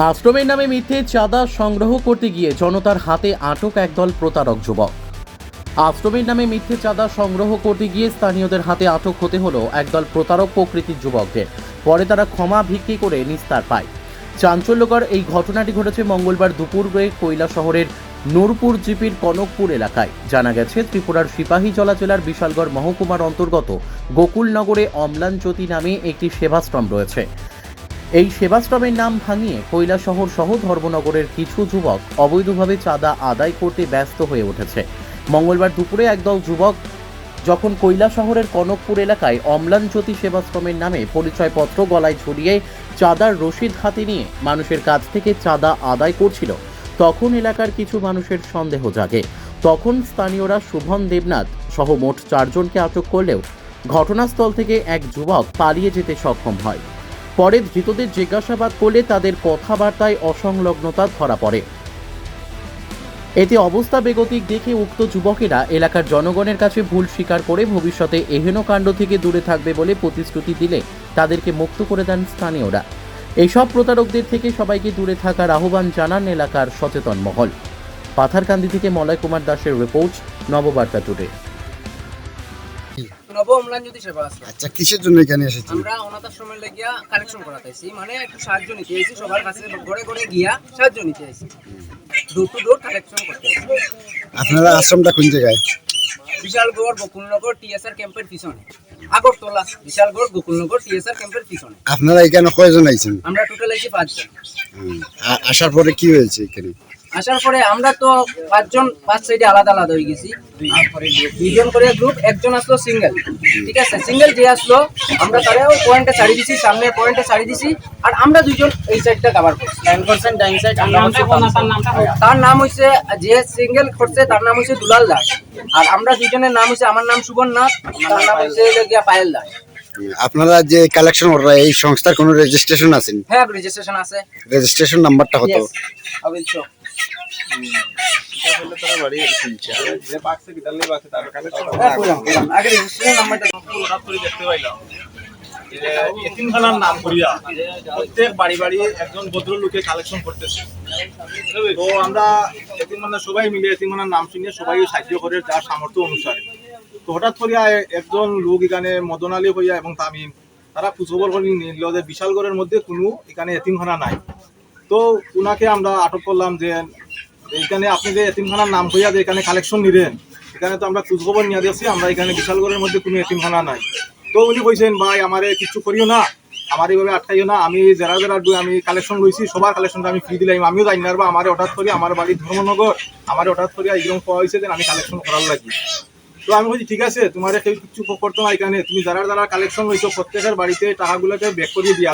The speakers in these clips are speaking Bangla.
আশ্রমের নামে মিথ্যে চাঁদা সংগ্রহ করতে গিয়ে জনতার হাতে আটক একদল প্রতারক যুবক। আশ্রমের নামে মিথ্যে চাঁদা সংগ্রহ করতে গিয়ে স্থানীয়দের হাতে আটক হতে হলো একদল প্রতারক প্রকৃতির যুবকদের। পরে তারা ক্ষমা ভিক্ষি করে নিস্তার পায়। চাঞ্চল্যকর এই ঘটনাটি ঘটেছে মঙ্গলবার দুপুরে কৈলা শহরের নূরপুর জিপির কনকপুর এলাকায়। জানা গেছে, ত্রিপুরার সিপাহীজলা জেলার বিশালগড় মহকুমার অন্তর্গত গোকুলনগরে অম্লানজ্যোতি নামে একটি সেবাশ্রম রয়েছে। এই সেবাশ্রমের নাম ভাঙিয়ে কৈলাসহর সহ ধর্মনগরের কিছু যুবক অবৈধভাবে চাঁদা আদায় করতে ব্যস্ত হয়ে উঠেছে। মঙ্গলবার দুপুরে একদল যুবক যখন কৈলাসহরের কনকপুর এলাকায় অম্লানজ্যোতি সেবাশ্রমের নামে পরিচয়পত্র গলায় ঝুলিয়ে চাঁদার রসিদ হাতে নিয়ে মানুষের কাছ থেকে চাঁদা আদায় করছিল, তখন এলাকার কিছু মানুষের সন্দেহ জাগে। তখন স্থানীয়রা শুভম দেবনাথ সহ মোট 4 জনকে আটক করলেও ঘটনাস্থল থেকে এক যুবক পালিয়ে যেতে সক্ষম হয়। পরে ধৃতদের জিজ্ঞাসাবাদ করলে তাদের কথাবার্তায় অসংলগ্নতা ধরা পড়ে। এতে অবস্থা বেগতিক দেখে উক্ত যুবকেরা এলাকার জনগণের কাছে ভুল স্বীকার করে ভবিষ্যতে এহেন কাণ্ড থেকে দূরে থাকবে বলে প্রতিশ্রুতি দিলে তাদেরকে মুক্ত করে দেন স্থানীয়রা। এইসব প্রতারকদের থেকে সবাইকে দূরে থাকার আহ্বান জানান এলাকার সচেতন মহল। পাথারকান্দি থেকে মলয় কুমার দাসের রিপোর্ট, নববার্তা টুডে। অম্লানজ্যোতি সেবা আশ্রম। আচ্ছা, কিসের জন্য এখানে এসেছেন? আমরা অনাথ আশ্রমের লাগিয়া কালেকশন করাতেছি, মানে একটু সাহায্য নিতে এসেছি, সবার কাছে ঘরে ঘরে গিয়া সাহায্য নিতে এসেছি, ডোর টু ডোর কালেকশন করতে। আপনারা আশ্রমটা কোন জায়গায়? বিশালগড় গোকুলনগর টিএসআর ক্যাম্পের পিছনে, আগরতলা বিশালগড় গোকুলনগর টিএসআর ক্যাম্পের পিছনে। আপনারা এখানে কয়জন আইছেন? আমরা টোটাল আইছি 5 জন। আসার পরে কি হয়েছে এখানে? আসার পরে আমরা তো 5 জন 5 সাইডে আলাদা আলাদা হয়ে গেছি, 2 জন করে গ্রুপ, একজন আসলো সিঙ্গেল। ঠিক আছে, সিঙ্গেল যে আসলো আমরা তারেও পয়েন্টে ছাড়িয়ে দিছি, সামনের পয়েন্টে ছাড়িয়ে দিছি, আর আমরা 2 জন এই সাইডটা কভার করছি। 10% ডাইন সাইড। তার নাম হইছে, যে সিঙ্গেল করছে তার নাম হইছে দুলাল দাস, আর আমরা 2 জনের নাম হইছে, আমার নাম সুবর্ণ নাথ, তার নাম হইছে গিয়া পায়েল দাস। আপনারা যে কালেকশন করা এই সংস্থার কোনো রেজিস্ট্রেশন আছে? হ্যাঁ, রেজিস্ট্রেশন আছে। রেজিস্ট্রেশন নাম্বারটা কত? I will show. আগে রেজিস্ট্রেশন নাম্বারটা দেখতে পাইলাম এতিমখানার নাম করিয়া প্রত্যেক বাড়ি বাড়ি একজন ভদ্রলোকে কালেকশন করতেছে। তো আমরা এতিমখানা সবাই মিলে এতিমখানার নাম শুনিয়ে সবাই সাহায্য করে যার সামর্থ্য অনুসারে। তো হঠাৎ করিয়া একজন লোক এখানে মদন আলী হইয়া এবং তামিম তারা খোঁজখবর করে নিল যে বিশালগড়ের মধ্যে কোনো এখানে এতিমখানা নাই। তো উনাকে আমরা আটক করলাম যে এইখানে আপনি যে এতিমখানার নাম হইয়া যে এখানে কালেকশন নিলেন, এখানে তো আমরা খোঁজখবর নিয়ে দিয়েছি, আমরা এখানে বিশালগড়ের মধ্যে কোনো এতিমখানা নাই। তো উনি কইছেন, ভাই আমারে কিছু করিও না, আমার এইভাবে আটকাইও না, আমি যারা আমি কালেকশন লইছি সবার কালেকশনটা আমি ফ্রি দিলাম, আমিও জানি না আমার হঠাৎ করি আমার বাড়ি ধর্মনগর, আমার হঠাৎ করি এইরকম পাওয়া হয়েছে যে আমি কালেকশন করার লাগি। তো আমি বলছি ঠিক আছে, তোমার কেউ কিছু করতো না, এখানে তুমি যারা কালেকশন লইছো প্রত্যেকের বাড়িতে টাকাগুলোকে ব্যাক করিয়ে দিয়া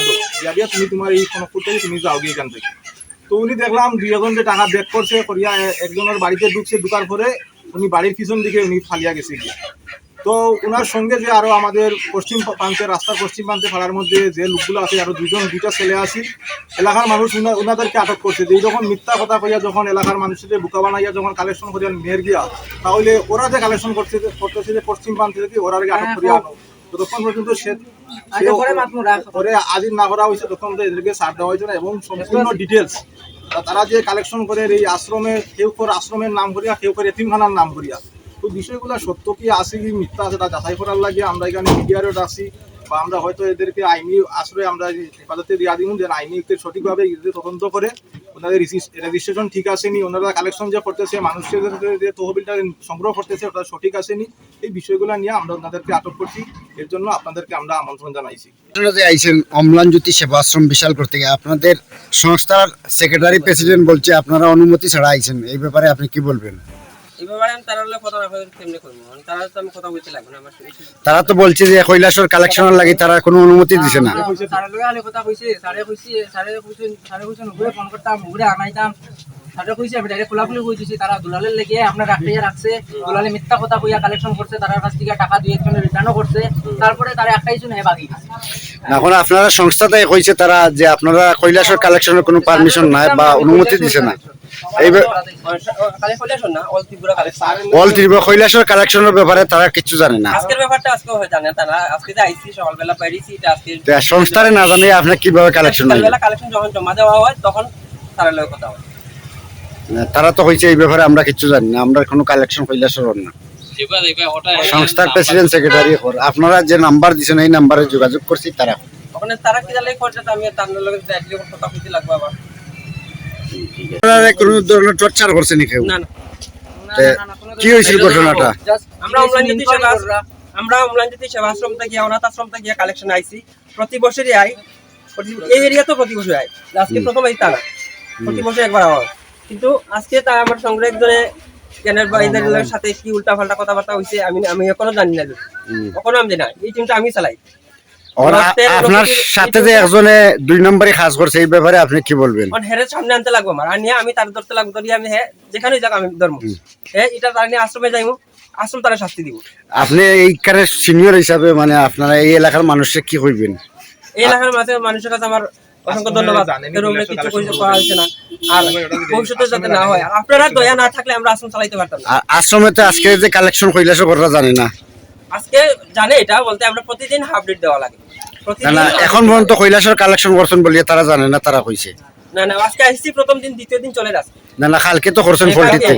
দিয়া তুমি তোমার এই কনকপুর থেকে তুমি যাও গিয়ে এখান থেকে। তো উনি দেখলাম 2 জন যে টাকা ব্যাক করছে করিয়া একজনের বাড়িতে ঢুকছে, ঢুকার পরে উনি বাড়ির পিছন দিকে উনি ফালিয়া গেছে। তো ওনার সঙ্গে যে আরো আমাদের পশ্চিম প্রান্তে, রাস্তার পশ্চিম প্রান্তে পাড়ার মধ্যে যে লোকগুলো আছে, আরো 2টা ছেলে আছে, এলাকার মানুষ ওনাদেরকে আটক করছে। যে যখন মিথ্যা কথা কইয়া যখন এলাকার মানুষদের বোকা বানাইয়া যখন কালেকশন করিয়া নিয়ে গিয়া, তাহলে ওরা যে কালেকশন করতেছে যে পশ্চিম প্রান্ত থেকে ওরা আটক করিয়া আনো, ততক্ষণ পর্যন্ত আজির না করা হয়েছে, তখন এদেরকে ছাড় দেওয়া হয়েছে না। এবং সম্পূর্ণ ডিটেলস তারা যে কালেকশন করে এই আশ্রমে, কেউ করে আশ্রমের নাম করিয়া, কেউ করে এতিমখানার নাম করিয়া, তো বিষয়গুলো সত্য কি আছে কি মিথ্যা আছে তা যাচাই করার লাগে আমরা এখানে মিডিয়ারও ডাকছি, বা আমরা হয়তো এদেরকে আইনি আশ্রয় আমরা হেফাজতে দিয়া দিব, যে আইনি সঠিকভাবে তদন্ত করে ওনাদের রেজিস্ট্রেশন ঠিক আসেনি, ওনারা কালেকশন যে করতেছে, মানুষের যে তহবিলটা সংগ্রহ করতেছে ওটা সঠিক আসেনি, এই বিষয়গুলো নিয়ে আমরা ওনাদেরকে আটক করছি। এর জন্য আপনাদেরকে আমরা আমন্ত্রণ জানাইছি। আইছেন অম্লানজ্যোতি সেবা আশ্রম বিশালগড় থেকে, আপনাদের সংস্থার সেক্রেটারি প্রেসিডেন্ট বলছে আপনারা অনুমতি ছাড়া আইছেন, এই ব্যাপারে আপনি কি বলবেন? তারা তো বলছে যে কৈলাসর কালেকশনের লাগি তারা কোনো অনুমতি দিছে না। তারা দুলালের লেগে আপনার রাখছে, দুলালে মিথ্যা কথা কইয়া কালেকশন করছে, তার কাছ থেকে টাকা 2-1 রিটার্নও করছে, তারপরে তারা একটাই শুনে বাকি। এখন আপনারা সংস্থাতে কইছে তারা যে আপনারা কৈলাসর কালেকশনের কোনো পারমিশন নাই বা অনুমতি দিছে না। এই কালে কৈলাসর না all Tripura collection all Tripura কৈলাসের কালেকশনের ব্যাপারে তারা কিছু জানে না। আজকের ব্যাপারটা আজকেও জানে তারা, আজকে যে আইসি সকালবেলা পাইছি এটা আজকে তা সংস্থারে না জানে আপনি কিভাবে কালেকশন হইল? সকালবেলা কালেকশন যখন জমা দেওয়া হয় তখন তারা লয় কথা হয়। তারা তো হয়েছে এই ব্যাপারে আমরা কিছু জানি না, আমরা কোনো কালেকশন কৈলাসের না। সংস্থার প্রেসিডেন্ট সেক্রেটারি আপনারা যে নাম্বার দিয়েছেন এই নাম্বারে যোগাযোগ করছি তারা। ওখানে তারা কি জানলে খরচা আমি তার লগে ডাইরেক্টলি কথা কইতে লাগবে আবার। আপনারা কোনো ধরনের টর্চার করছেন কেউ? না না তে কি হয়েছিল ঘটনাটা? আমরা অমলান জ্যোতি সেবা আশ্রম থেকে অনাথ আশ্রম থেকে কালেকশন আইছি, প্রতি বছরই আই, এই এরিয়া তো প্রতি বছর আই, আজকে প্রথম আই তা না, প্রতি বছর একবার হয়। কিন্তু আজকে তা আমার সঙ্গে একজনে ক্যানের বাইদের সাথে কি উল্টা পাল্টা কথাবার্তা হয়েছে আমি এখনো জানি না, এখনো আমি জানি না। এই টিমটা আমি চালাই। ওরা আপনার সাথে যে একজনে 2 নম্বরে কাজ করছে এই ব্যাপারে আপনি কি বলবেন? হেরে সামনে আনতে লাগবো আমার, আর নিয়ে আমি তার ধরতে লাগবো, ধরি আমি হ্যাঁ যেখানে যাক আমি ধর্ম হ্যাঁ এটা তার নিয়ে আশ্রমে যাইবো, আশ্রম তারা শাস্তি দিব। আপনি এইখানে সিনিয়র হিসাবে মানে আপনারা এই এলাকার মানুষকে কি কইবেন? এই এলাকার মানুষের কাছে আমার অসংখ্য ধন্যবাদ, এরকম কিছু করা হয়েছে না, আর ভবিষ্যতে যাতে না হয়। আপনারা দয়া না থাকলে আমরা আশ্রম চালাইতে পারতাম না। আশ্রমে তো আজকে যে কালেকশন কৈলাস করা জানে না, আজকে জানে এটা বলতে আমরা প্রতিদিন হাফ ডেট দেওয়া লাগে, প্রতিদিন। না এখন পর্যন্ত কৈলাসের কালেকশন করছেন বলিয়ে তারা জানে না, তারা কইছে। না আজকে আসছি প্রথম দিন, দ্বিতীয় দিন চলে যাচ্ছে। না কালকে তো করছেন ফল্টিতে,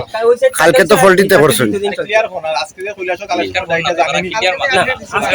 কালকে তো ফল্টিতে করছেন। দ্বিতীয় দিন চলে। ক্লিয়ার কোন আজকে যে কৈলাসর কালেকশন দাইটা জানেনি। না